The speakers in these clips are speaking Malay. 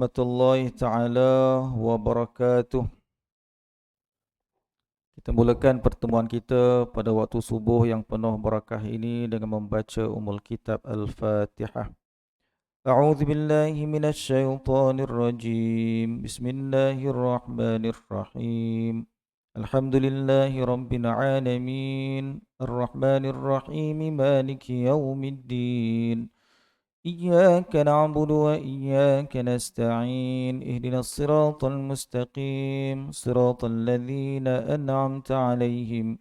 Warahmatullahi taala wabarakatuh. Kita mulakan pertemuan kita pada waktu subuh yang penuh barakah ini dengan membaca Ummul Kitab Al-Fatihah. A'udzu billahi minasy syaithanir rajim. Bismillahirrahmanirrahim. Alhamdulillahi rabbil alamin. Arrahmanir rahim. Maliki yaumiddin. إياك نعبد وإياك نستعين اهدنا الصراط المستقيم صراط الذين أنعمت عليهم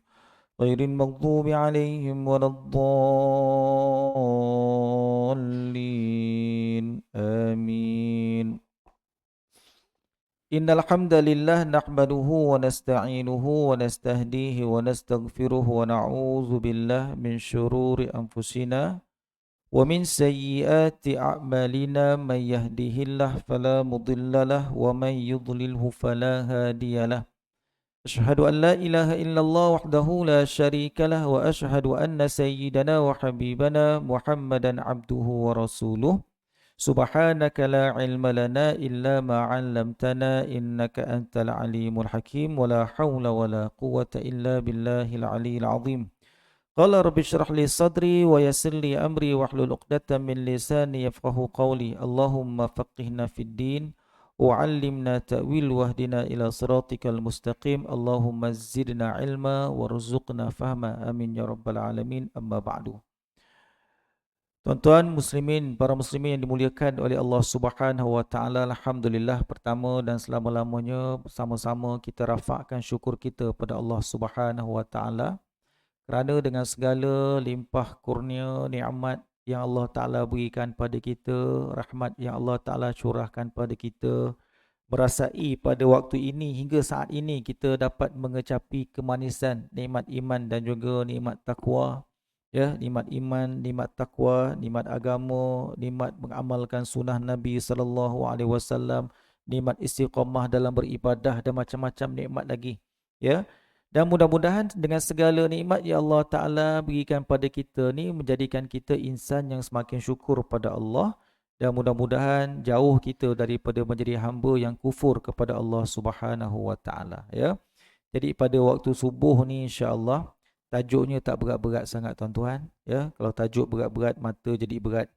غير المغضوب عليهم ولا الضالين آمين إن الحمد لله نحمده ونستعينه ونستهديه ونستغفره ونعوذ بالله من شرور أنفسنا ومن سيئات أعمالنا من يهده الله فلا مضل له ومن يضلله فلا هادي له أشهد أن لا إله إلا الله وحده لا شريك له وأشهد أن سيدنا وحبيبنا محمدا عبده ورسوله سبحانك لا علم لنا إلا ما علمتنا إنك أنت العليم الحكيم ولا حول ولا قوة إلا بالله العلي العظيم قال رب اشرح لي صدري ويسر لي أمري واحلل عقدة من لساني يفقهوا قولي اللهم فقهنا في الدين وعلمنا تأويل واهدنا إلى صراطك المستقيم اللهم زدنا علما وارزقنا فهما آمين يا رب العالمين أما بعد. Tuan-tuan muslimin, para muslimin yang dimuliakan oleh Allah Subhanahu wa taala, alhamdulillah pertama dan selama-lamanya bersama-sama kita rafakkan syukur kita pada Allah Subhanahu wa taala kerana dengan segala limpah kurnia nikmat yang Allah Ta'ala berikan pada kita, rahmat yang Allah Ta'ala curahkan pada kita, merasai pada waktu ini hingga saat ini kita dapat mengecapi kemanisan nikmat iman dan juga nikmat takwa. Ya, nikmat iman, nikmat takwa, nikmat agama, nikmat mengamalkan sunnah Nabi sallallahu alaihi wasallam, nikmat istiqamah dalam beribadah dan macam-macam nikmat lagi. Ya. Dan mudah-mudahan dengan segala nikmat yang Allah Ta'ala berikan pada kita ni menjadikan kita insan yang semakin syukur pada Allah. Dan mudah-mudahan jauh kita daripada menjadi hamba yang kufur kepada Allah Subhanahu wa Ta'ala. Ya. Jadi pada waktu subuh ni insya-Allah tajuknya tak berat-berat sangat tuan-tuan. Ya. Kalau tajuk berat-berat mata jadi berat.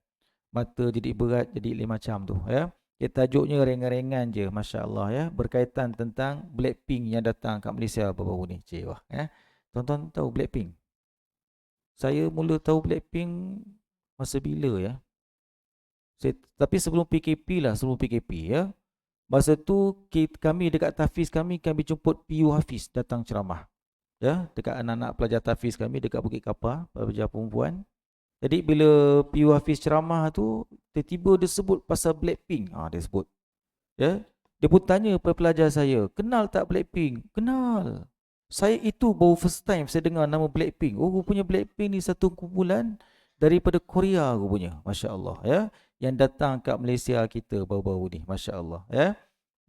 Mata jadi berat jadi macam tu. Ya. Tajuknya ringan-ringan je, Masya Allah ya. Berkaitan tentang Blackpink yang datang kat Malaysia baru-baru ni. Cik, wah, ya. Tuan-tuan tahu Blackpink? Saya mula tahu Blackpink masa bila ya? Tapi sebelum PKP lah, sebelum PKP ya. Masa tu kami dekat Tafiz kami jemput PU Hafiz datang ceramah. Ya, dekat anak-anak pelajar Tafiz kami dekat Bukit Kapar, pelajar perempuan. Jadi bila PU Hafiz ceramah tu, tiba-tiba dia sebut pasal Blackpink. Dia sebut. Ya. Dia pun tanya pada pelajar saya, kenal tak Blackpink? Kenal. Saya itu baru first time saya dengar nama Blackpink. Oh, rupanya Blackpink ni satu kumpulan daripada Korea rupanya. Masya Allah. Ya. Yang datang kat Malaysia kita baru-baru ni. Masya Allah. Ya.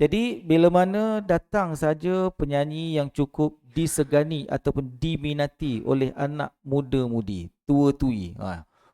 Jadi bila mana datang saja penyanyi yang cukup disegani ataupun diminati oleh anak muda-mudi, tua-tui.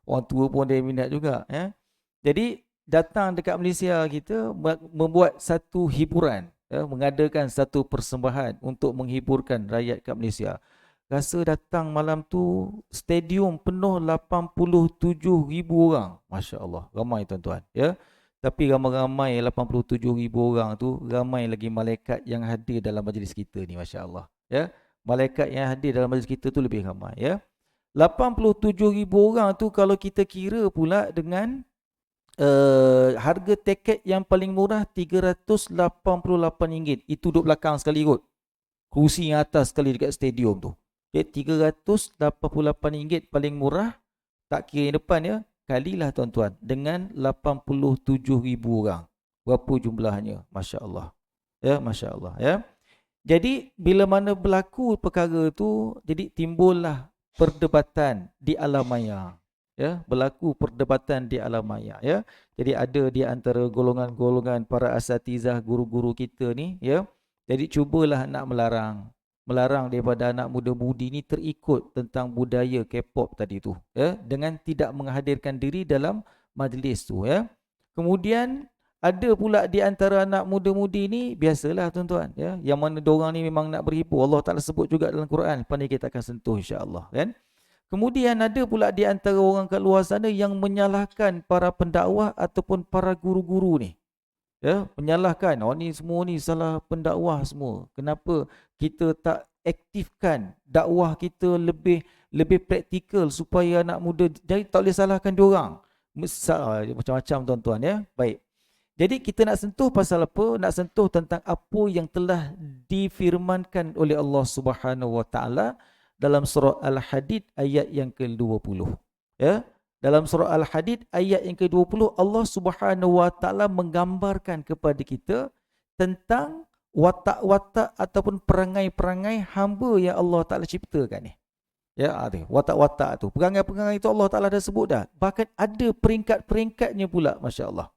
Orang tua pun dia minat juga. Ya. Jadi datang dekat Malaysia kita membuat satu hiburan, ya, mengadakan satu persembahan untuk menghiburkan rakyat kat Malaysia. Rasa datang malam tu stadium penuh 87,000 orang. Masya Allah, ramai tuan-tuan. Ya. Tapi ramai-ramai 87,000 orang tu, ramai lagi malaikat yang hadir dalam majlis kita ni, Masya Allah. Ya. Malaikat yang hadir dalam majlis kita tu lebih ramai. Ya. 87,000 orang tu kalau kita kira pula dengan harga tiket yang paling murah RM388. Itu duduk belakang sekali kot. Kursi yang atas sekali dekat stadium tu. Okay, RM388 paling murah. Tak kira yang depan ya. Kalilah tuan-tuan dengan 87,000 orang. Berapa jumlahnya? Masya Allah. Ya, Masya Allah. Ya. Jadi bila mana berlaku perkara tu, jadi timbullah perdebatan di alam maya. Ya, berlaku perdebatan di alam maya. Ya. Jadi ada di antara golongan-golongan para asatizah guru-guru kita ni. Ya. Jadi cubalah nak melarang daripada anak muda-mudi ni terikut tentang budaya K-pop tadi tu, ya, dengan tidak menghadirkan diri dalam majlis tu, ya. Kemudian Ada pula di antara anak muda-mudi ni, biasalah tuan-tuan, ya, yang mana diorang ni memang nak berhibur. Allah Ta'ala sebut juga dalam Quran. Lepas ni kita akan sentuh insya-Allah, kan. Kemudian ada pula di antara orang kat luar sana yang menyalahkan para pendakwah ataupun para guru-guru ni. Ya, menyalahkan, oh ni semua ni salah pendakwah semua. Kenapa kita tak aktifkan dakwah kita lebih praktikal supaya anak muda, jadi tak boleh salahkan diorang. Macam-macam tuan-tuan, ya. Baik. Jadi kita nak sentuh pasal apa? Nak sentuh tentang apa yang telah difirmankan oleh Allah Subhanahu Wa Taala dalam surah Al-Hadid ayat yang ke-20. Ya, dalam surah Al-Hadid ayat yang ke-20, Allah Subhanahu Wa Taala menggambarkan kepada kita tentang watak-watak ataupun perangai-perangai hamba yang Allah Taala ciptakan ni. Ya, ada watak-watak tu. Perangai-perangai itu Allah Taala dah sebut dah. Bahkan ada peringkat-peringkatnya pula, masya-Allah.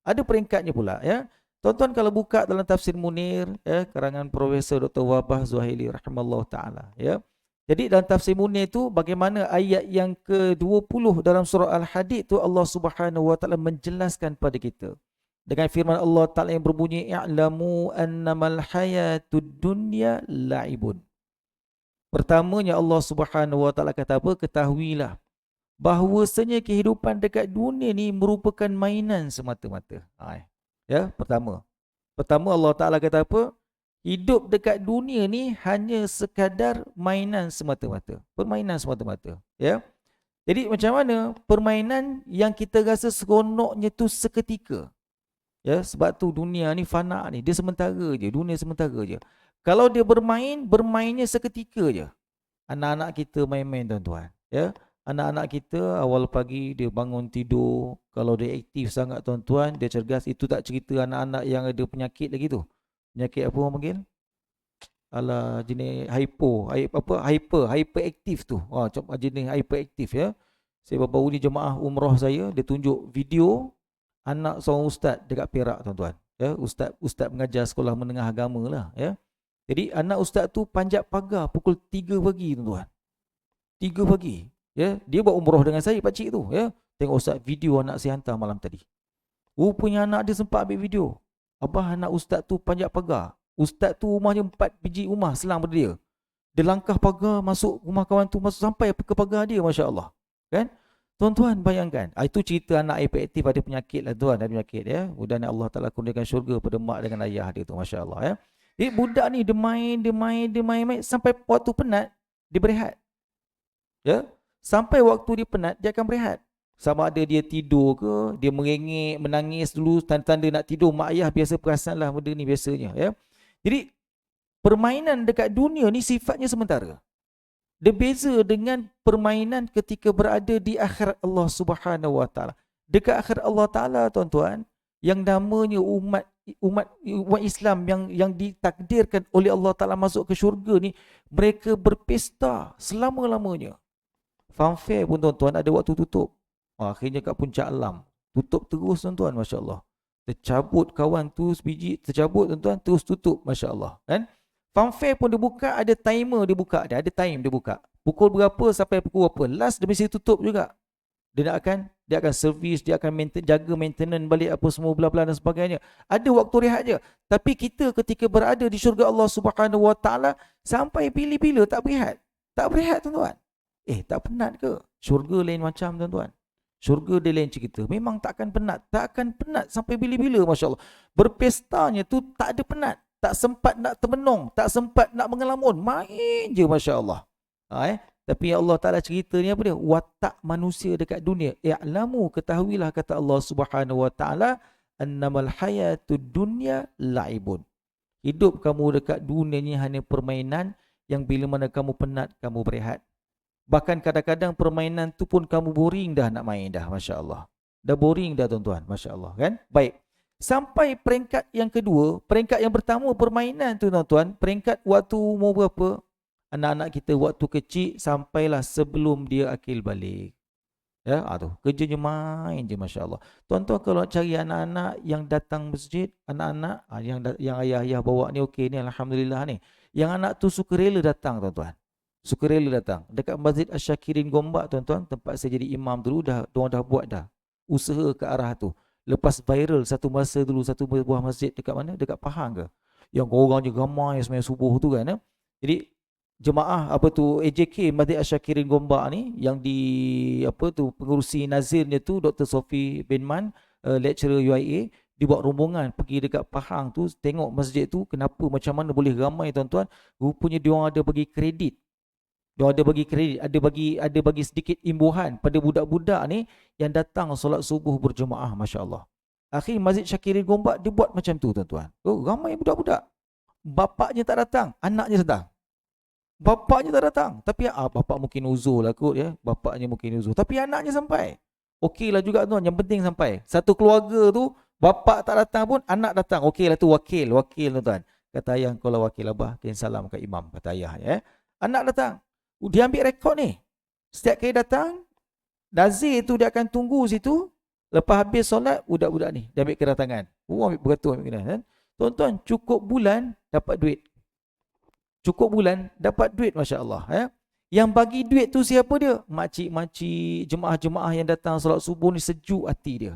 Ada peringkatnya pula, ya. Tuan-tuan kalau buka dalam tafsir Munir, ya, karangan Profesor Dr. Wabah Zuhaili rahimallahu taala, ya. Jadi dalam tafsir Munir itu, bagaimana ayat yang ke-20 dalam surah Al-Hadid tu Allah Subhanahu Wa Taala menjelaskan pada kita dengan firman Allah Taala yang berbunyi, i'lamu annamal hayatud dunya la'ibun. Pertamanya Allah Subhanahu Wa Taala kata apa? Ketahuilah bahawasanya kehidupan dekat dunia ni merupakan mainan semata-mata. Ya, pertama Allah Ta'ala kata apa? Hidup dekat dunia ni hanya sekadar mainan semata-mata. Permainan semata-mata. Ya. Jadi macam mana? Permainan yang kita rasa seronoknya tu seketika. Ya, sebab tu dunia ni fana ni. Dia sementara je. Dunia sementara je. Kalau dia bermainnya seketika je. Anak-anak kita main-main tuan-tuan. Ya. Anak-anak kita awal pagi dia bangun tidur, kalau dia aktif sangat tuan-tuan, dia cergas. Itu tak cerita anak-anak yang ada penyakit lagi tu. Penyakit apa orang panggil? Alah, jenis hyperaktif tu. Jenis hyperaktif, ya. Saya baru ni jemaah umrah saya, dia tunjuk video anak seorang ustaz dekat Perak tuan-tuan. Ya, ustaz mengajar sekolah menengah agama lah, ya. Jadi anak ustaz tu panjat pagar pukul 3 pagi tuan-tuan. 3 pagi. Ya, dia buat umrah dengan saya pakcik tu, ya. Tengok ustaz, video anak saya hantar malam tadi. Rupanya anak dia sempat ambil video. Abah, anak ustaz tu panjat pagar. Ustaz tu rumahnya 4 biji rumah selang pada dia. Dia langkah pagar masuk rumah kawan tu, masuk sampai ke pagar dia, masya-Allah. Kan? Tuan-tuan bayangkan. Itu cerita anak hiperaktif ada penyakit lah tuan, ada penyakit, ya. Mudah-mudahan Allah Taala kurniakan syurga pada mak dengan ayah dia tu, masya-Allah, ya. Jadi budak ni dia main sampai waktu penat dia berehat. Ya. Sampai waktu dia penat, dia akan berehat. Sama ada dia tidur ke, dia merengek, menangis dulu, tanda-tanda nak tidur. Mak ayah biasa perasan lah benda ni biasanya. Ya. Jadi, permainan dekat dunia ni sifatnya sementara. Dia beza dengan permainan ketika berada di akhirat Allah Subhanahu Wa Taala. Dekat akhirat Allah Taala, tuan-tuan, yang namanya umat Islam yang ditakdirkan oleh Allah Taala masuk ke syurga ni, mereka berpesta selama-lamanya. Funfair pun tuan-tuan ada waktu tutup. Akhirnya kat puncak alam. Tutup terus tuan-tuan, masya-Allah. Tercabut kawan tu sebiji, tercabut tuan-tuan, terus tutup, masya-Allah. Kan? Funfair pun dia buka, ada timer dia buka. Ada time dia buka. Pukul berapa sampai pukul berapa. Last dia mesti tutup juga. Dia akan servis, dia akan jaga maintenance balik apa semua bla-bla dan sebagainya. Ada waktu rehat je. Tapi kita ketika berada di syurga Allah Subhanahu Wa Taala, sampai bila-bila tak berehat. Tak berehat tuan-tuan. Tak penat ke? Syurga lain macam tuan-tuan. Syurga dia lain cerita. Memang takkan penat. Takkan penat sampai bila-bila, masya-Allah. Berpestanya tu tak ada penat. Tak sempat nak termenung. Tak sempat nak mengelamun. Main je, masya-Allah. Tapi Allah Ta'ala cerita ni apa dia? Watak manusia dekat dunia. I'lamu, ketahuilah kata Allah Subhanahu Wa Ta'ala, annamal hayatud dunya la'ibun. Hidup kamu dekat dunia ni hanya permainan yang bila mana kamu penat, kamu berehat. Bahkan kadang-kadang permainan tu pun kamu boring dah nak main dah, masya-Allah. Dah boring dah tuan-tuan, masya-Allah, kan? Baik. Sampai peringkat yang kedua, peringkat yang pertama permainan tu tuan-tuan, peringkat waktu umur berapa? Anak-anak kita waktu kecil sampailah sebelum dia akil balik. Ya, tu kerjanya main je, masya-Allah. Tuan-tuan kalau cari anak-anak yang datang masjid, anak-anak yang ayah-ayah bawa ni okey ni, alhamdulillah ni. Yang anak tu suka rela datang tuan-tuan. Sukarela datang. Dekat Masjid Asyakirin Gombak tuan-tuan, tempat saya jadi imam dulu, diorang dah buat dah usaha ke arah tu. Lepas viral satu masa dulu satu buah masjid dekat mana? Dekat Pahang ke? Yang orang je ramai sembahyang subuh tu kan. Jadi jemaah apa tu AJK Masjid Asyakirin Gombak ni yang di apa tu pengurusi nazirnya tu Dr. Sofi bin Man, lecturer UIA, dibuat rombongan pergi dekat Pahang tu tengok masjid tu kenapa macam mana boleh ramai tuan-tuan. Rupanya diorang ada bagi kredit. Dia ada bagi kredit, ada bagi sedikit imbuhan pada budak-budak ni yang datang solat subuh berjemaah, masya-Allah. Akhir Masjid Syakirin Gombak dia buat macam tu tuan-tuan. Oh, ramai budak-budak. Bapaknya tak datang, anaknya datang. Bapaknya tak datang, tapi bapak mungkin uzur lah kot ya. Bapaknya mungkin uzur, tapi anaknya sampai. Okeylah juga tuan, yang penting sampai. Satu keluarga tu bapak tak datang pun anak datang. Okeylah tu wakil tuan-tuan. Kata ayah kau lah wakil abah, kirim salam kat imam kata ayah ya. Anak datang. Dia ambil rekod ni. Setiap kali datang, nazir tu dia akan tunggu situ. Lepas habis solat, budak-budak ni dia ambil kedatangan. Ambil beratur ambil kedatangan. Tuan-tuan, cukup bulan dapat duit. Cukup bulan dapat duit, masya-Allah ya. Yang bagi duit tu siapa dia? Makcik-makcik, jemaah-jemaah yang datang solat subuh ni sejuk hati dia.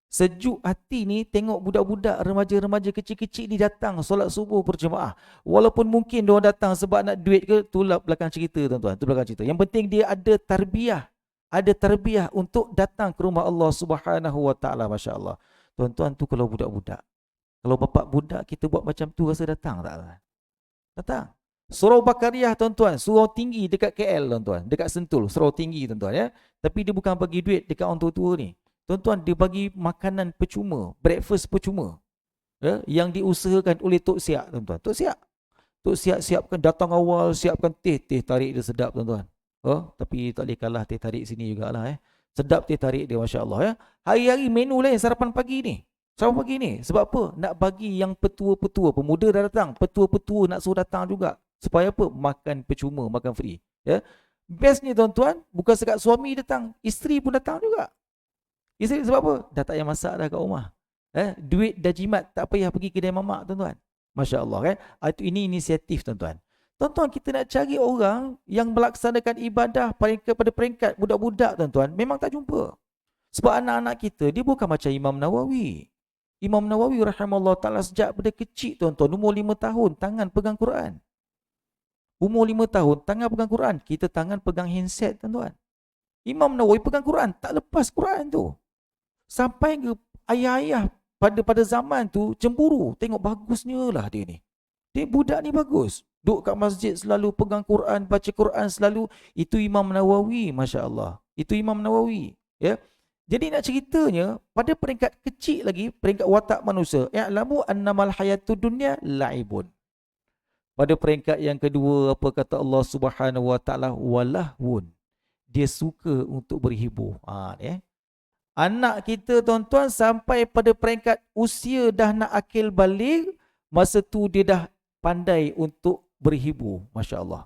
Sejuk hati ni tengok budak-budak remaja-remaja kecil-kecil ni datang solat subuh berjemaah. Walaupun mungkin diorang datang sebab nak duit ke, tu belakang cerita tuan-tuan, tu belakang cerita. Yang penting dia ada tarbiyah untuk datang ke rumah Allah Subhanahu wa taala, masya-Allah. Tuan-tuan, tu kalau budak-budak. Kalau bapak budak kita buat macam tu rasa datang tak? Datang. Surau Bakariah tuan-tuan, surau tinggi dekat KL tuan-tuan, dekat Sentul, surau tinggi tuan-tuan ya. Tapi dia bukan bagi duit dekat orang tua-tua ni. Tuan-tuan, dia bagi makanan percuma, breakfast percuma. Ya, yang diusahakan oleh Tok Siak tuan-tuan. Tok Siak siapkan datang awal, siapkan teh tarik dia sedap tuan-tuan. Tapi tak boleh kalah teh tarik sini jugalah. Sedap teh tarik dia, masya-Allah ya. Hari-hari menu lain sarapan pagi ni. Sarapan pagi ni sebab apa? Nak bagi yang petua-petua, pemuda dah datang, petua-petua nak suruh datang juga. Supaya apa? Makan percuma, makan free. Ya. Bestnya tuan-tuan, bukan sekat suami datang, isteri pun datang juga. Isteri sebab apa? Dah tak payah masak dah kat rumah. Duit dah jimat, tak payah pergi kedai mamak tuan-tuan. Masya-Allah kan. Ini inisiatif tuan-tuan. Tuan-tuan, kita nak cari orang yang melaksanakan ibadah pada peringkat budak-budak tuan-tuan, memang tak jumpa. Sebab anak-anak kita, dia bukan macam Imam Nawawi. Imam Nawawi rahimahullah ta'ala sejak pada kecil tuan-tuan, umur 5 tahun, tangan pegang Quran. Umur 5 tahun, tangan pegang Quran. Kita tangan pegang handset tuan-tuan. Imam Nawawi pegang Quran, tak lepas Quran tu. Sampai ke ayah-ayah pada zaman tu cemburu. Tengok bagusnya lah dia ni. Dia budak ni bagus. Duduk kat masjid selalu pegang Quran, baca Quran selalu. Itu Imam Nawawi, masya-Allah. Itu Imam Nawawi. Ya. Jadi nak ceritanya, pada peringkat kecil lagi, peringkat watak manusia, ya'lamu annamal hayatud dunya la'ibun. Pada peringkat yang kedua, apa kata Allah Subhanahu wa taala? Walahwun. Dia suka untuk berhibur. Anak kita tuan-tuan sampai pada peringkat usia dah nak akil balik, masa tu dia dah pandai untuk berhibur, masya-Allah.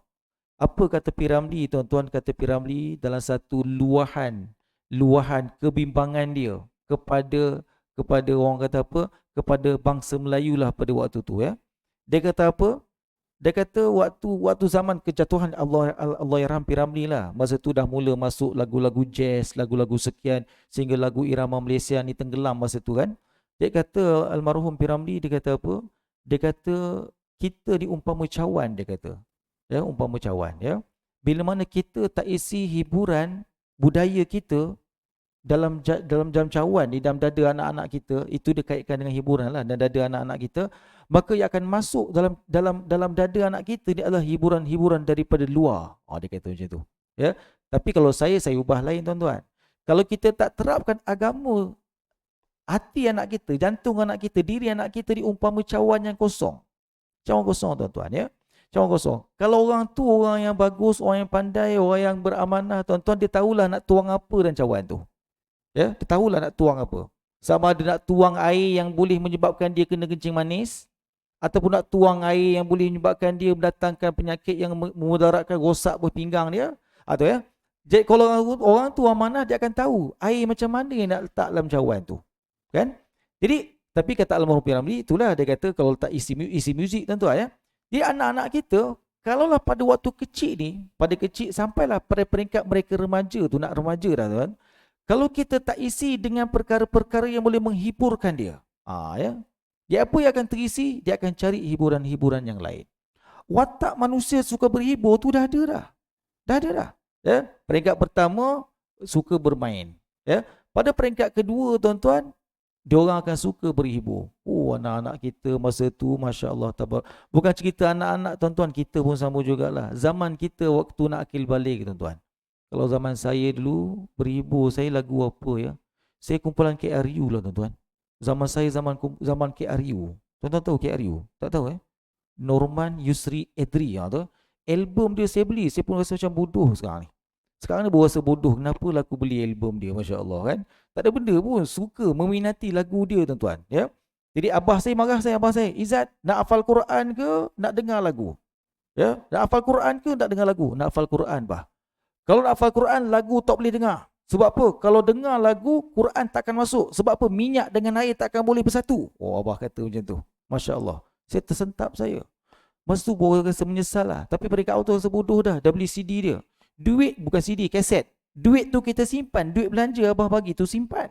Apa kata Piramli tuan-tuan? Kata Piramli dalam satu luahan kebimbangan dia kepada orang kata apa? Kepada bangsa Melayu lah pada waktu tu ya. Dia kata apa? Dia kata waktu zaman kejatuhan Allahyarham Piramli lah. Masa tu dah mula masuk lagu-lagu jazz, lagu-lagu sekian, sehingga lagu irama Malaysia ni tenggelam masa tu kan. Dia kata almarhum Piramli, dia kata apa? Dia kata kita diumpama cawan, dia kata. Ya, umpama cawan ya. Bila mana kita tak isi hiburan budaya kita dalam jam cawan di dalam dada anak-anak kita, itu dikaitkan dengan hiburan lah, dan dada anak-anak kita, maka ia akan masuk dalam dada anak kita ni adalah hiburan-hiburan daripada luar. Dia kata macam tu ya. Tapi kalau saya ubah lain tuan-tuan. Kalau kita tak terapkan agama, hati anak kita, jantung anak kita, diri anak kita diumpama cawan yang kosong. Cawan kosong tuan-tuan ya. Cawan kosong. Kalau orang tu orang yang bagus, orang yang pandai, orang yang beramanah tuan-tuan, dia tahulah nak tuang apa dalam cawan tu. Ya, dia tahulah nak tuang apa. Sama ada nak tuang air yang boleh menyebabkan dia kena kencing manis, ataupun nak tuang air yang boleh menyebabkan dia mendatangkan penyakit yang memudaratkan, rosak buah pinggang dia, atau ya. Jadi kalau orang tu amanah, dia akan tahu air macam mana yang nak letak dalam cawan tu. Kan? Jadi, tapi kata almarhum Piramli, itulah dia kata kalau tak isi muzik tuan-tuan ya. Jadi anak-anak kita, kalaulah pada waktu kecil ni, pada kecil sampailah pada peringkat mereka remaja tu, nak remaja dah tuan. Kalau kita tak isi dengan perkara-perkara yang boleh menghiburkan dia, ya, dia apa yang akan terisi? Dia akan cari hiburan-hiburan yang lain. Watak manusia suka berhibur tu dah ada dah. Dah ada dah. Ya, peringkat pertama suka bermain. Ya, pada peringkat kedua tuan-tuan, diorang akan suka berhibur. Oh, anak-anak kita masa tu masya-Allah tabar. Bukan cerita anak-anak tuan-tuan, kita pun sama jugalah. Zaman kita waktu nak akil balik tuan-tuan. Kalau zaman saya dulu berhibur, saya lagu apa ya? Saya kumpulan KRU lah tuan-tuan. Zaman saya zaman KRU. Tuan-tuan tahu KRU? Tak tahu Norman Yusri Edri tu. Album dia saya beli, saya pun rasa macam bodoh sekarang ni. Sekarang ni berasa bodoh, kenapa lah aku beli album dia, masya-Allah kan. Tak ada benda pun, suka meminati lagu dia tuan-tuan, ya. Jadi abah saya marah abah saya, Izzat, nak hafal Quran ke nak dengar lagu? Ya, nak hafal Quran ke nak dengar lagu? Nak hafal Quran bah. Kalau nak hafal Quran, lagu tak boleh dengar. Sebab apa? Kalau dengar lagu, Quran takkan masuk. Sebab apa? Minyak dengan air takkan boleh bersatu. Oh, abah kata macam tu. Masya-Allah. Saya tersentap saya. Masa tu baru rasa menyesal lah. Tapi peringkat awal tu rasa bodoh dah. Dah beli CD dia. Duit bukan CD, kaset. Duit tu kita simpan. Duit belanja abah bagi tu simpan.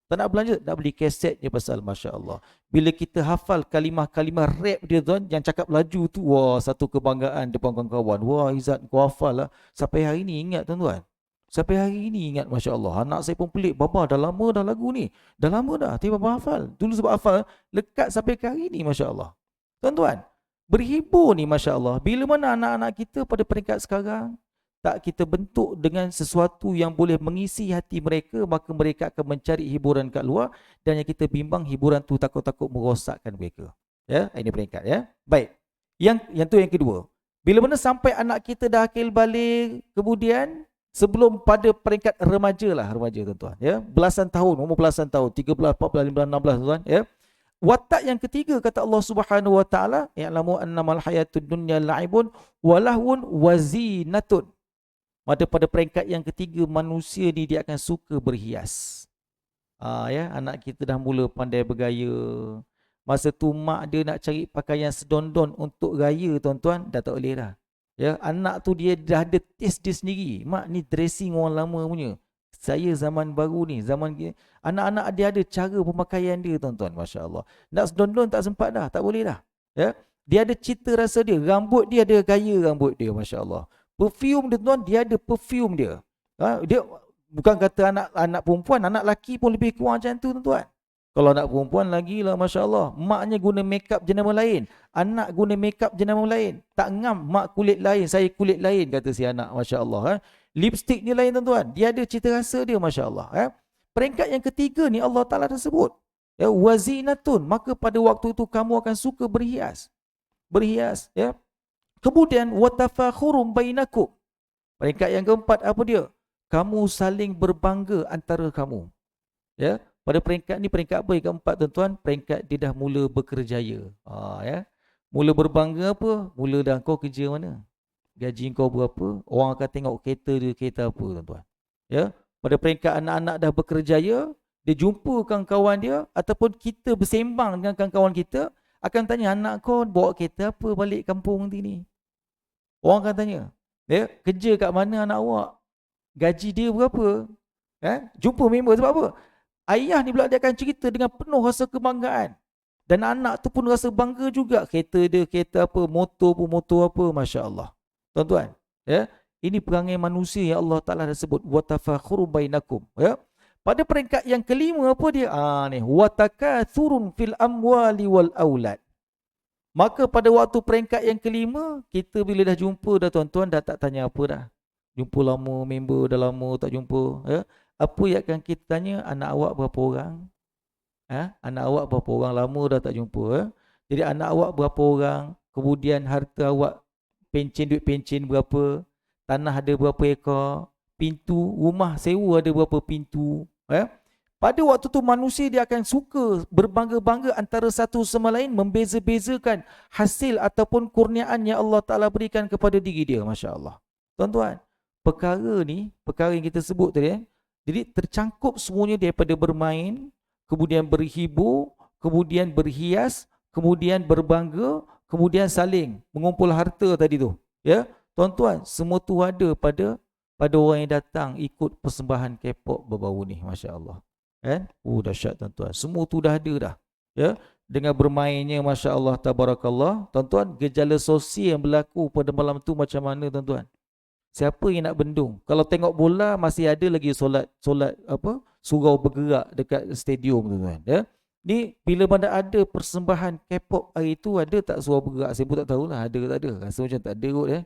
Tak nak belanja, nak beli kaset dia pasal masya-Allah. Bila kita hafal kalimah-kalimah rap dia tuan, yang cakap laju tu, wah, satu kebanggaan depan kawan-kawan. Wah, Izzat kau hafal lah. Sampai hari ni ingat tuan-tuan. Sampai hari ni ingat masya-Allah. Anak saya pun pelik, baba dah lama dah lagu ni. Dah lama dah, tapi baba hafal. Dulu sebab hafal, lekat sampai hari ni masya-Allah. Tuan-tuan, berhibur ni masya-Allah. Bila mana anak-anak kita pada peringkat sekarang tak kita bentuk dengan sesuatu yang boleh mengisi hati mereka, maka mereka akan mencari hiburan kat luar, dan yang kita bimbang hiburan tu takut-takut merosakkan mereka. Ya, ini peringkat ya. Baik. Yang tu yang kedua. Bila mana sampai anak kita dah akil balik, kemudian sebelum pada peringkat remaja tuan-tuan, ya. Belasan tahun, umur belasan tahun, 13, 14, 15, 16 tuan, ya. Watak yang ketiga kata Allah Subhanahu wa taala, ya'lamu annamal hayatud dunya la'ibun wa lahwun wa zinatun. Pada peringkat yang ketiga, manusia ni dia akan suka berhias. Ya, anak kita dah mula pandai bergaya. Masa tu mak dia nak cari pakaian sedondon untuk gaya tuan-tuan, dah tak boleh dah. Ya, anak tu dia dah ada taste dia sendiri. Mak ni dressing orang lama punya. Saya zaman baru ni, anak-anak dia ada cara pemakaian dia tuan-tuan, masya-Allah. Nak sedondon tak sempat dah, tak boleh dah. Ya, dia ada cita rasa dia, rambut dia ada gaya rambut dia, masya-Allah. Perfume dia tuan, dia ada perfume dia. Dia bukan kata anak perempuan, anak lelaki pun lebih kurang macam tu tuan-tuan. Kalau anak perempuan lagi lah masya-Allah, maknya guna makeup jenama lain, anak guna makeup jenama lain. Tak ngam, mak kulit lain, saya kulit lain, kata si anak, masya-Allah. Lipstick dia lain tuan-tuan, dia ada cita rasa dia, masya-Allah. Peringkat yang ketiga ni Allah Taala dah sebut, ya, wazinatun, maka pada waktu itu kamu akan suka berhias. Berhias, ya. Kemudian watafakhurum bainakum. Peringkat yang keempat apa dia? Kamu saling berbangga antara kamu. Ya, pada peringkat ni, peringkat apa yang keempat tuan-tuan? Peringkat dia dah mula berkerjaya. Ya. Mula berbangga apa? Mula dah kau kerja mana? Gaji kau berapa? Orang akan tengok kereta dia kereta apa tuan-tuan. Ya, pada peringkat anak-anak dah berkerjaya, dia jumpa kawan-kawan dia ataupun kita bersembang dengan kawan-kawan kita, akan tanya, anak kau bawa kereta apa balik kampung nanti ni? Orang akan tanya, ya, kerja kat mana anak awak? Gaji dia berapa? Jumpa member sebab apa? Ayah ni pula dia akan cerita dengan penuh rasa kebanggaan. Dan anak tu pun rasa bangga juga. Kereta dia, kereta apa, motor pun motor apa, masya-Allah. Tuan-tuan, ya, ini perangai manusia yang Allah Taala dah sebut, watafakhuru bainakum, ya. Pada peringkat yang kelima apa dia? Ni watakathurun fil amwali wal aulad. Maka pada waktu peringkat yang kelima, kita bila dah jumpa dah tuan-tuan, dah tak tanya apa dah. Jumpa lama, member dah lama tak jumpa. Ya? Apa yang akan kita tanya, anak awak berapa orang? Anak awak berapa orang, lama dah tak jumpa. Jadi anak awak berapa orang, kemudian harta awak, duit pencen berapa, tanah ada berapa ekor, pintu, rumah sewa ada berapa pintu. Pada waktu tu manusia dia akan suka berbangga-bangga antara satu sama lain, membeza-bezakan hasil ataupun kurniaan yang Allah Ta'ala berikan kepada diri dia, masya-Allah. Tuan-tuan, perkara ni, perkara yang kita sebut tadi, jadi tercangkup semuanya daripada bermain, kemudian berhibur, kemudian berhias, kemudian berbangga, kemudian saling mengumpul harta tadi tu. Ya, tuan-tuan, semua tu ada pada pada orang yang datang ikut persembahan K-pop berbau ni, Masya Allah. Kan? Dahsyat tuan-tuan. Semua tu dah ada dah. Ya, dengan bermainnya Masya Allah tabarakallah, tuan-tuan, gejala sosial yang berlaku pada malam tu macam mana tuan-tuan? Siapa yang nak bendung? Kalau tengok bola masih ada lagi solat apa? Surau bergerak dekat stadium tuan-tuan, ya. Ni bila mana ada persembahan K-pop hari tu, ada tak surau bergerak? Saya pun tak tahulah ada ke tak ada. Rasa macam tak ada kot, ya.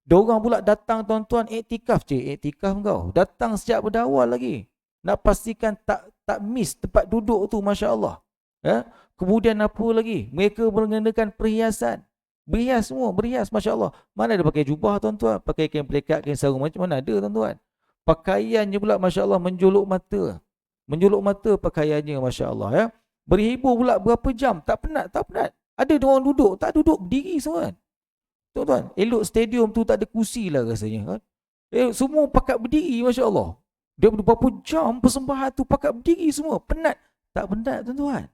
Diorang pula datang tuan-tuan iktikaf je, iktikaf kau. Datang sejak pada awal lagi. Nak pastikan tak miss tempat duduk tu, Masya Allah. Ya? Kemudian apa lagi? Mereka mengenakan perhiasan. Berhias semua, berhias, Masya Allah. Mana ada pakai jubah tuan-tuan, pakai kain pelikat, kain sarung, macam mana ada tuan-tuan. Pakaiannya pula Masya Allah menjolok mata. Menjolok mata pakaiannya, Masya Allah. Ya? Berhibur pula berapa jam, tak penat, tak penat. Ada orang duduk, tak duduk, berdiri semua. Tuan-tuan, elok stadium tu tak ada kursi lah rasanya. Kan? Semua pakat berdiri, Masya Allah. Dia berapa jam persembahan tu pakat berdiri semua. Penat? Tak penat, tuan-tuan.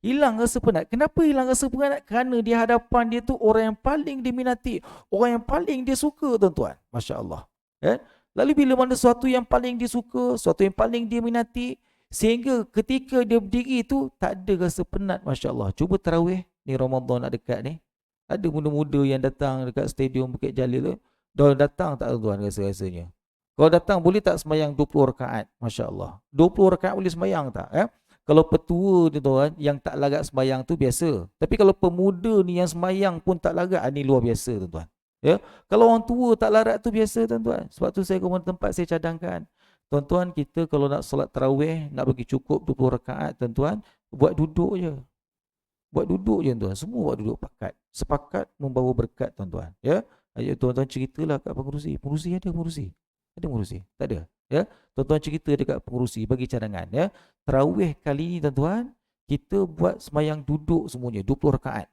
Hilang rasa penat. Kenapa hilang rasa penat? Kerana di hadapan dia tu orang yang paling diminati. Orang yang paling dia suka, tuan-tuan. Masya Allah. Kan? Lalu bila mana sesuatu yang paling dia suka, sesuatu yang paling dia minati, sehingga ketika dia berdiri tu, tak ada rasa penat, Masya Allah. Cuba tarawih, ni Ramadan nak dekat ni. Ada muda-muda yang datang dekat stadium Bukit Jalil tu. Diorang datang tak, tuan, rasa-rasanya. Kalau datang boleh tak semayang 20 rakaat? Masya Allah. 20 rakaat boleh semayang tak? Ya? Kalau petua ni tuan, yang tak larat semayang tu biasa. Tapi kalau pemuda ni yang semayang pun tak larat, ni luar biasa, tuan-tuan. Ya? Kalau orang tua tak larat tu biasa, tuan-tuan. Sebab tu saya ke tempat saya cadangkan. Tuan-tuan, kita kalau nak solat tarawih, nak bagi cukup 20 rakaat, tuan-tuan, buat duduk je. Buat duduk je, tuan. Semua buat duduk pakat. Sepakat membawa berkat, tuan-tuan. Ya? Ayo tuan-tuan ceritalah kat pengurusi. Pengurusi ada pengurusi? Ada pengurusi? Tak ada. Ya? Tuan-tuan cerita dekat pengurusi bagi cadangan, ya. Tarawih kali ni, tuan-tuan, kita buat semayang duduk semuanya 20 rakaat.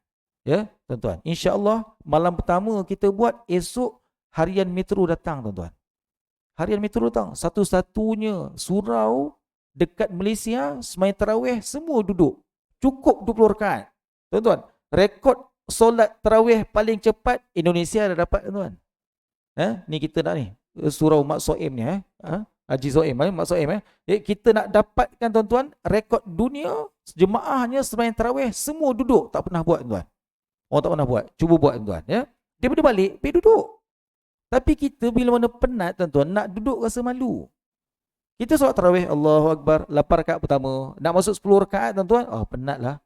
Ya, tuan-tuan. Insya-Allah malam pertama kita buat, esok harian metro datang, tuan-tuan. Harian metro datang. Satu-satunya surau dekat Malaysia semayang tarawih semua duduk. Cukup 20 rakaat. Tuan-tuan, rekod solat tarawih paling cepat Indonesia dah dapat, tuan-tuan. Ni kita nak ni. Surau Mak Soim ni, Haji Soim, Mak Soim, kita nak dapatkan, tuan-tuan, rekod dunia jemaahnya sembahyang tarawih semua duduk, tak pernah buat, tuan. Orang tak pernah buat. Cuba buat, tuan, ya. Daripada balik pergi duduk. Tapi kita bila mana penat, tuan-tuan, nak duduk rasa malu. Kita solat tarawih Allahu Akbar 8 rakaat pertama, nak masuk 10 rakaat, tuan-tuan, penatlah.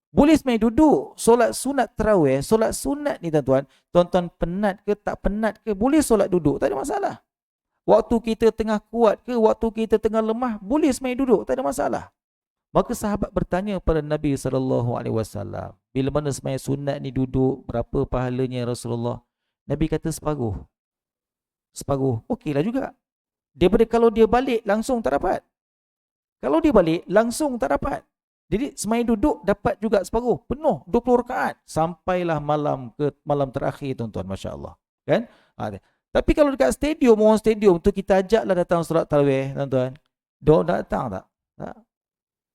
Boleh semayang duduk. Solat sunat tarawih, solat sunat ni, tuan-tuan, tuan-tuan penat ke tak penat ke, boleh solat duduk, tak ada masalah. Waktu kita tengah kuat ke, waktu kita tengah lemah, boleh semayang duduk, tak ada masalah. Maka sahabat bertanya pada Nabi SAW, bila mana semayang sunat ni duduk, berapa pahalanya Rasulullah? Nabi kata separuh. Separuh, okeylah juga. Daripada kalau dia balik langsung tak dapat. Kalau dia balik langsung tak dapat. Jadi semayang duduk dapat juga separuh, penuh 20 rakaat sampailah malam terakhir, tuan-tuan, Masya-Allah. Kan? Tapi kalau dekat stadium, orang stadium tu kita ajaklah datang solat tarawih, tuan-tuan. Dia datang tak?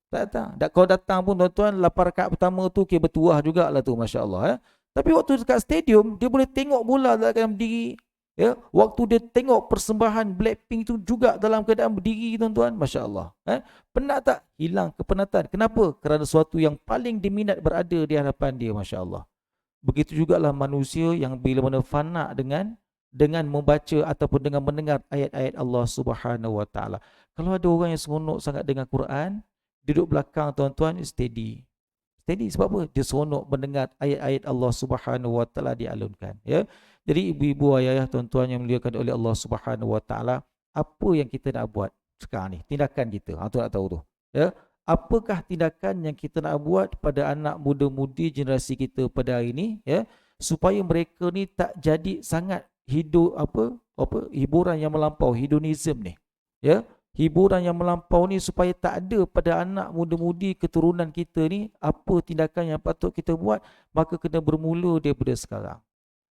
Tak datang. Kalau datang pun, tuan-tuan, 8 rakaat pertama tu kira bertuah jugalah tu, Masya-Allah. Tapi waktu dekat stadium dia boleh tengok bola dalam keadaan berdiri. Ya, waktu dia tengok persembahan Blackpink tu juga dalam keadaan berdiri, tuan-tuan, Masya-Allah. Penat tak? Hilang kepenatan. Kenapa? Kerana sesuatu yang paling diminat berada di hadapan dia, Masya-Allah. Begitu jugalah manusia yang bila mana fana dengan membaca ataupun dengan mendengar ayat-ayat Allah Subhanahu Wa Taala. Kalau ada orang yang seronok sangat dengan Quran, duduk belakang, tuan-tuan, steady. Steady sebab apa? Dia seronok mendengar ayat-ayat Allah Subhanahu Wa Taala dialunkan, ya. Jadi ibu-ibu, ayah, tuan-tuan yang dimuliakan oleh Allah Subhanahu Wa Taala, apa yang kita nak buat sekarang ni? Tindakan kita. Tu nak tahu tu. Ya. Apakah tindakan yang kita nak buat pada anak muda-mudi generasi kita pada hari ini, ya, supaya mereka ni tak jadi sangat hiburan yang melampau, hedonism ni. Ya. Hiburan yang melampau ni supaya tak ada pada anak muda-mudi keturunan kita ni. Apa tindakan yang patut kita buat? Maka kena bermula daripada sekarang.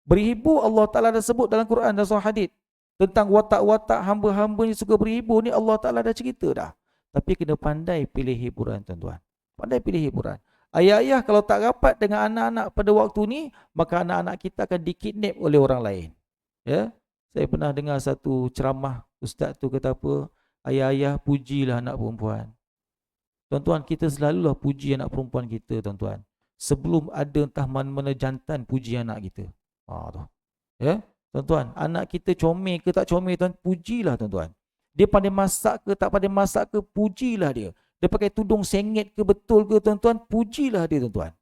Berhibur Allah Ta'ala dah sebut dalam Quran dan Surah Hadith. Tentang watak-watak hamba-hamba ni suka berhibur ni, Allah Ta'ala dah cerita dah. Tapi kena pandai pilih hiburan, tuan-tuan. Pandai pilih hiburan. Ayah-ayah kalau tak rapat dengan anak-anak pada waktu ni, maka anak-anak kita akan dikidnap oleh orang lain. Ya, Saya pernah dengar satu ceramah, ustaz tu kata apa, ayah-ayah pujilah anak perempuan. Tuan-tuan, kita selalulah puji anak perempuan kita, tuan-tuan. Sebelum ada entah mana-mana jantan puji anak kita. Tu. Ya, tuan-tuan, anak kita comel ke tak comel, tuan, pujilah, tuan-tuan. Dia pandai masak ke tak pandai masak ke, pujilah dia. Dia pakai tudung sengit ke betul ke, tuan-tuan, pujilah dia, tuan-tuan.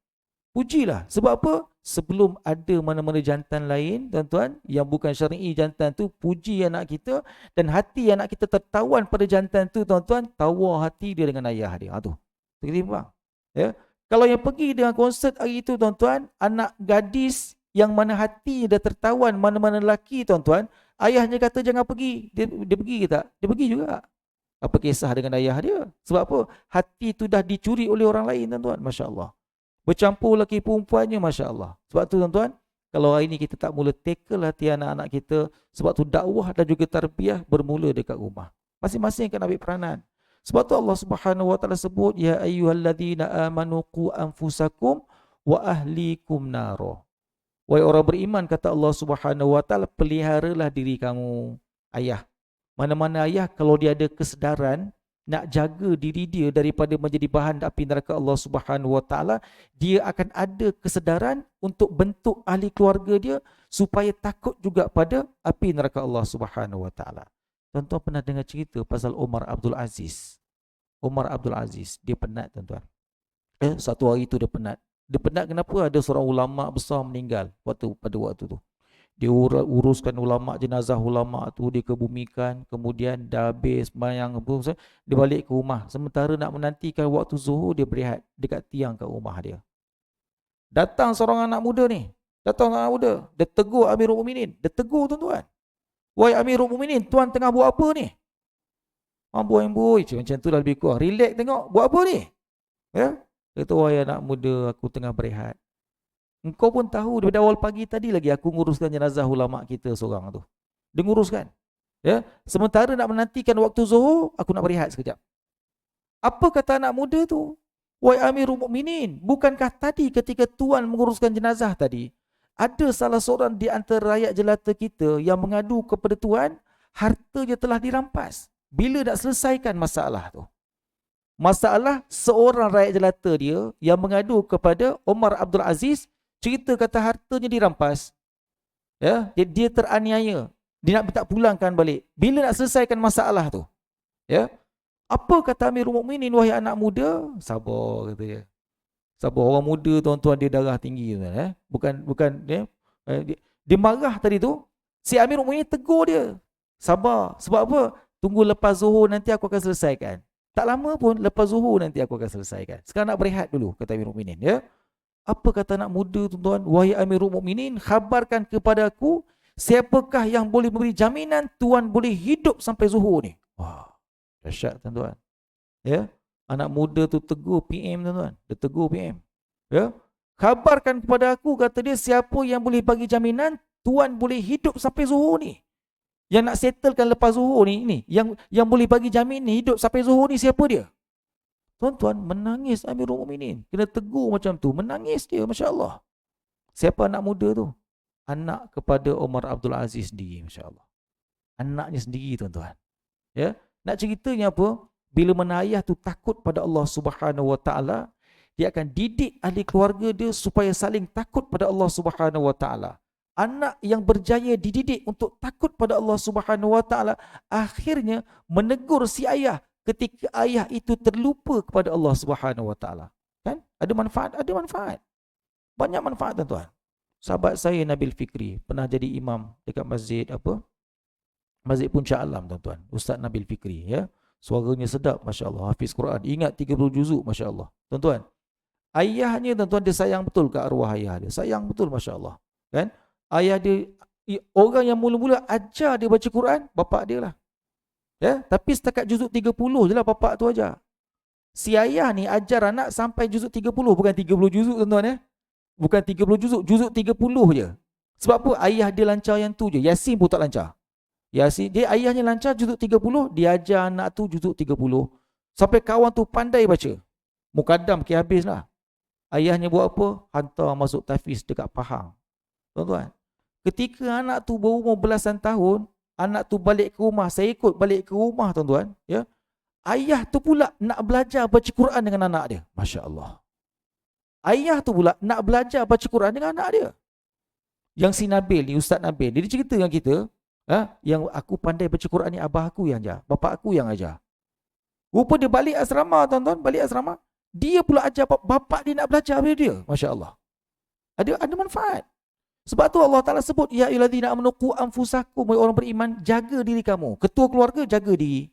Pujilah. Sebab apa? Sebelum ada mana-mana jantan lain, tuan-tuan, yang bukan syar'i jantan tu, puji anak kita, dan hati anak kita tertawan pada jantan tu, tuan-tuan, tawar hati dia dengan ayah dia. Tu. Terima. Ya. Kalau yang pergi dengan konsert hari itu, tuan-tuan, anak gadis yang mana hati dah tertawan mana-mana lelaki, tuan-tuan, ayahnya kata jangan pergi. Dia pergi ke tak? Dia pergi juga. Apa kisah dengan ayah dia? Sebab apa? Hati tu dah dicuri oleh orang lain, tuan-tuan. Masya Allah. Bercampur lelaki perempuannya, Masya Allah. Sebab tu, tuan-tuan, kalau hari ini kita tak mula tackle hati anak-anak kita, sebab tu dakwah dan juga tarbiyah bermula dekat rumah. Masing-masing akan ambil peranan. Sebab tu Allah Subhanahu wa taala sebut, ya ayyuhalladzina amanu qu anfusakum wa ahlikum naro. Wahai orang beriman, kata Allah Subhanahu wa taala, peliharalah diri kamu. Ayah, mana-mana ayah kalau dia ada kesedaran nak jaga diri dia daripada menjadi bahan api neraka Allah Subhanahu wa taala, dia akan ada kesedaran untuk bentuk ahli keluarga dia supaya takut juga pada api neraka Allah Subhanahu wa taala. Tuan-tuan pernah dengar cerita pasal Umar Abdul Aziz. Umar Abdul Aziz, dia penat, tuan-tuan. Satu hari tu dia penat. Dia penat kenapa? Ada seorang ulama besar meninggal pada waktu tu. Dia uruskan ulama, jenazah ulama tu, dia kebumikan, kemudian dah habis sembahyang, dia balik ke rumah. Sementara nak menantikan waktu zuhur, dia berehat dekat tiang kat rumah dia. Datang seorang anak muda ni. Dia tegur Amirul Mukminin. Dia tegur, tuan-tuan. Wahai Amirul Mukminin, tuan tengah buat apa ni? Amboi, macam tu dah lebih kurang. Relax tengok, buat apa ni? Ya? Dia kata, wahai anak muda, aku tengah berehat. Engkau pun tahu daripada awal pagi tadi lagi aku nguruskan jenazah ulama kita seorang tu. Dia nguruskan. Ya, sementara nak menantikan waktu zuhur, aku nak berehat sekejap. Apa kata anak muda tu? Wahai Amirul Mukminin, bukankah tadi ketika tuan menguruskan jenazah tadi, ada salah seorang di antara rakyat jelata kita yang mengadu kepada tuan, hartanya telah dirampas. Bila nak selesaikan masalah tu? Masalah seorang rakyat jelata dia yang mengadu kepada Umar Abdul Aziz, cerita kata hartanya dirampas. Ya, dia teraniaya. Dia nak minta pulangkan balik. Bila nak selesaikan masalah tu? Ya. Apa kata Amirul Mukminin, wahai anak muda? Sabar, kata dia. Sabar, orang muda, tuan-tuan, dia darah tinggi, tuan, Bukan ya. Dia marah tadi tu. Si Amirul Mukminin tegur dia. Sabar. Sebab apa? Tunggu lepas zuhur nanti aku akan selesaikan. Tak lama pun lepas zuhur nanti aku akan selesaikan. Sekarang nak berehat dulu, kata Amirul Mukminin, ya. Apa kata anak muda, tuan-tuan? Wahai Amirul Mukminin, khabarkan kepada aku siapakah yang boleh memberi jaminan tuan boleh hidup sampai zuhur ni. Wah, dahsyat, tuan-tuan. Ya, anak muda tu tegur PM, tuan-tuan. Dia tegur PM. Ya, khabarkan kepada aku, kata dia, siapa yang boleh bagi jaminan tuan boleh hidup sampai zuhur ni. Yang nak settlekan lepas zuhur ni, yang boleh bagi jamin ni hidup sampai zuhur ni, siapa dia? Tuan-tuan, menangis Amirul Mukminin. Kena tegur macam tu. Menangis dia, Masya Allah. Siapa anak muda tu? Anak kepada Umar Abdul Aziz sendiri, Masya Allah. Anaknya sendiri, tuan-tuan. Ya, nak ceritanya apa? Bila mana ayah tu takut pada Allah Subhanahu wa taala, dia akan didik ahli keluarga dia supaya saling takut pada Allah Subhanahu wa taala. Anak yang berjaya dididik untuk takut pada Allah Subhanahu wa taala, akhirnya menegur si ayah ketika ayah itu terlupa kepada Allah Subhanahu wa taala. Kan? Ada manfaat, ada manfaat. Banyak manfaat, tuan-tuan. Sahabat saya Nabil Fikri pernah jadi imam dekat masjid apa? Masjid Puncak Alam, tuan-tuan. Ustaz Nabil Fikri, ya. Suaranya sedap, Masya-Allah, hafiz Quran. Ingat 30 juzuk, Masya-Allah. Tuan-tuan, ayahnya, tuan-tuan, dia sayang betul ke arwah ayah dia. Sayang betul, Masya-Allah. Kan? Ayah dia, orang yang mula-mula ajar dia baca Quran, bapak dia lah. Ya, tapi setakat juzuk 30 je lah bapak tu ajar. Si ayah ni ajar anak sampai juzuk 30, bukan 30 juzuk, tuan-tuan, ya. Bukan 30 juzuk, juzuk 30 je. Sebab apa? Ayah dia lancar yang tu je. Yasin pun tak lancar. Yasin, dia ayahnya lancar juzuk 30, dia ajar anak tu juzuk 30. Sampai kawan tu pandai baca. Mukaddam ke habis lah. Ayahnya buat apa? Hantar masuk tahfiz dekat Pahang. Tuan-tuan, Ketika anak tu berumur belasan tahun, anak tu balik ke rumah, saya ikut balik ke rumah tuan-tuan, ya. Ayah tu pula nak belajar baca Quran dengan anak dia. Masya Allah. Ayah tu pula nak belajar baca Quran dengan anak dia. Yang si Nabil ni, Ustaz Nabil, dia cerita dengan kita, yang aku pandai baca Quran ni abah aku yang ajar, bapa aku yang ajar. Rupa dia balik asrama tuan-tuan, balik asrama, dia pula ajar bapa dia nak belajar daripada dia. Masya Allah. Ada manfaat. Sebab tu Allah Ta'ala sebut, ya ayyuhallazina amanu qu anfusakum, orang beriman, jaga diri kamu. Ketua keluarga, jaga diri.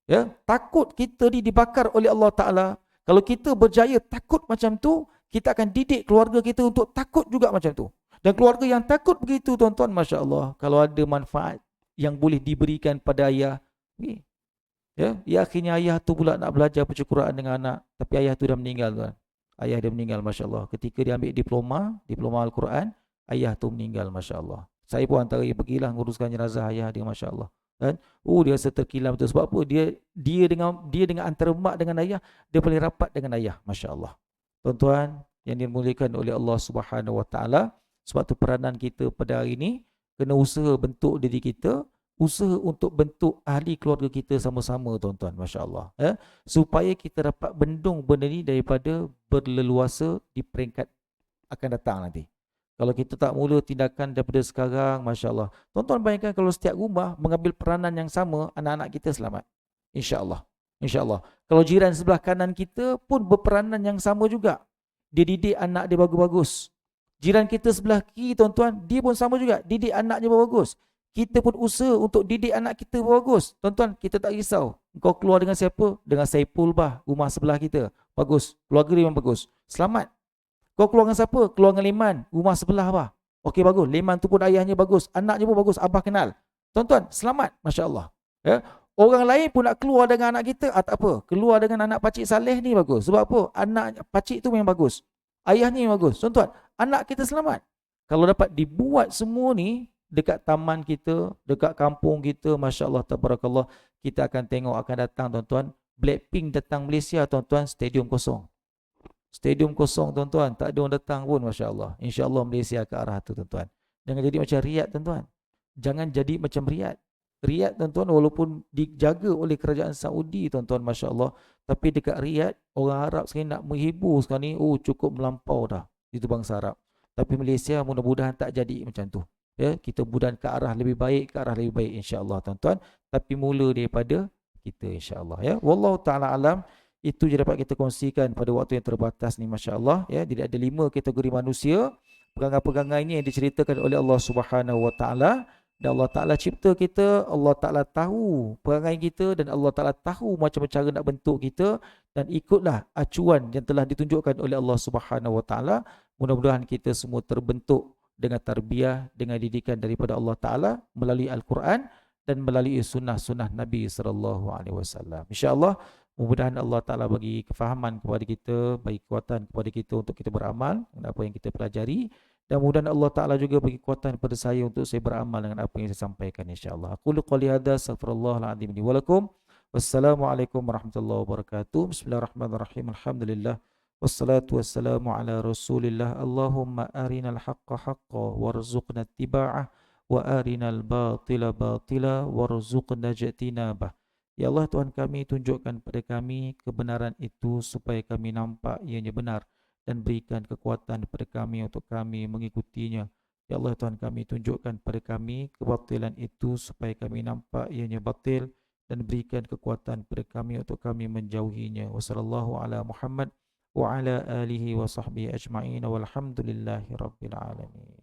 Ya, takut kita ni dibakar oleh Allah Ta'ala. Kalau kita berjaya takut macam tu, kita akan didik keluarga kita untuk takut juga macam tu. Dan keluarga yang takut begitu tuan-tuan, Masya Allah, kalau ada manfaat yang boleh diberikan pada ayah, ya akhirnya ayah tu pula nak belajar baca Quran dengan anak, tapi ayah tu dah meninggal tuan. Ayah dia meninggal, Masya Allah. Ketika dia ambil diploma Al-Quran, ayah tu meninggal, Masya Allah. Saya pun antara yang pergilah nguruskan jenazah ayah dia, Masya Allah. Kan? Dia seterkilam betul. Sebab apa? Dia dengan antara mak dengan ayah, dia paling rapat dengan ayah, Masya Allah. Tuan-tuan yang dimuliakan oleh Allah Subhanahu Wa Taala, sebab tu peranan kita pada hari ini kena usaha bentuk diri kita, usaha untuk bentuk ahli keluarga kita sama-sama tuan-tuan, Masya Allah. Supaya kita dapat bendung benda ni daripada berleluasa di peringkat akan datang nanti. Kalau kita tak mula tindakan daripada sekarang, Masya Allah. Tuan-tuan bayangkan kalau setiap rumah mengambil peranan yang sama, anak-anak kita selamat. Insya Allah. Insya Allah. Kalau jiran sebelah kanan kita pun berperanan yang sama juga. Dia didik anak dia bagus-bagus. Jiran kita sebelah kiri tuan-tuan, dia pun sama juga. Didik anaknya bagus. Kita pun usaha untuk didik anak kita bagus. Tuan-tuan, kita tak risau. Kau keluar dengan siapa? Dengan Saipul bah, rumah sebelah kita. Bagus. Keluarga dia memang bagus. Selamat. Kau keluar dengan siapa? Keluar dengan Leman, rumah sebelah bah. Okey, bagus. Leman tu pun ayahnya bagus. Anaknya pun bagus. Abah kenal. Tuan-tuan, selamat. Masya Allah. Ya. Orang lain pun nak keluar dengan anak kita. Tak apa. Keluar dengan anak Pakcik Saleh ni bagus. Sebab apa? Anak Pakcik tu memang bagus. Ayah ni memang bagus. Tuan-tuan, anak kita selamat. Kalau dapat dibuat semua ni dekat taman kita, dekat kampung kita, Masya Allah, tabarakallah, kita akan tengok akan datang tuan-tuan. Blackpink datang Malaysia tuan-tuan, stadium kosong. Stadium kosong tuan-tuan, tak ada orang datang pun, Masya Allah. Insya Allah Malaysia ke arah tu tuan-tuan. Jangan jadi macam Riyadh tuan-tuan. Jangan jadi macam Riyadh. Riyadh tuan-tuan walaupun dijaga oleh kerajaan Saudi tuan-tuan, Masya Allah. Tapi dekat Riyadh, orang Arab sekarang nak menghibur sekarang ni, cukup melampau dah. Itu bangsa Arab. Tapi Malaysia mudah-mudahan tak jadi macam tu. Ya, kita mudahan ke arah lebih baik, insya Allah tuan-tuan. Tapi mula daripada kita, insya Allah. Ya, wallahu ta'ala alam. Itu je dapat kita kongsikan pada waktu yang terbatas ni, Masya Allah. Ya, jadi ada 5 kategori manusia. Pegangan-pegangan ini yang diceritakan oleh Allah Subhanahu Wa Taala. Dan Allah Ta'ala cipta kita, Allah Ta'ala tahu perangai kita, dan Allah Ta'ala tahu macam cara nak bentuk kita, dan ikutlah acuan yang telah ditunjukkan oleh Allah Subhanahu Wa Taala. Mudah-mudahan kita semua terbentuk dengan tarbiyah, dengan didikan daripada Allah Ta'ala melalui Al-Quran dan melalui sunnah-sunnah Nabi SAW. InsyaAllah, mudah-mudahan Allah Ta'ala bagi kefahaman kepada kita, bagi kekuatan kepada kita untuk kita beramal dengan apa yang kita pelajari. Dan mudah-mudahan Allah Ta'ala juga bagi kekuatan kepada saya untuk saya beramal dengan apa yang saya sampaikan, insyaAllah. Aku qali hadza, astaghfirullahaladzim li wa lakum. Wassalamualaikum warahmatullahi wabarakatuh. Bismillahirrahmanirrahim. Alhamdulillah. Wassalatu wassalamu ala rasulillah. Allahumma arinal haqqa haqqa warzuqna ittiba'ah, wa arinal batila batila warzuqna jatinabah. Ya Allah, Tuhan kami, tunjukkan pada kami kebenaran itu supaya kami nampak ianya benar, dan berikan kekuatan kepada kami untuk kami mengikutinya. Ya Allah, Tuhan kami, tunjukkan pada kami kebatilan itu supaya kami nampak ianya batil, dan berikan kekuatan kepada kami untuk kami menjauhinya. Wassallallahu ala Muhammad wa ala alihi wa sahbihi ajma'in walhamdulillahi rabbil alamin.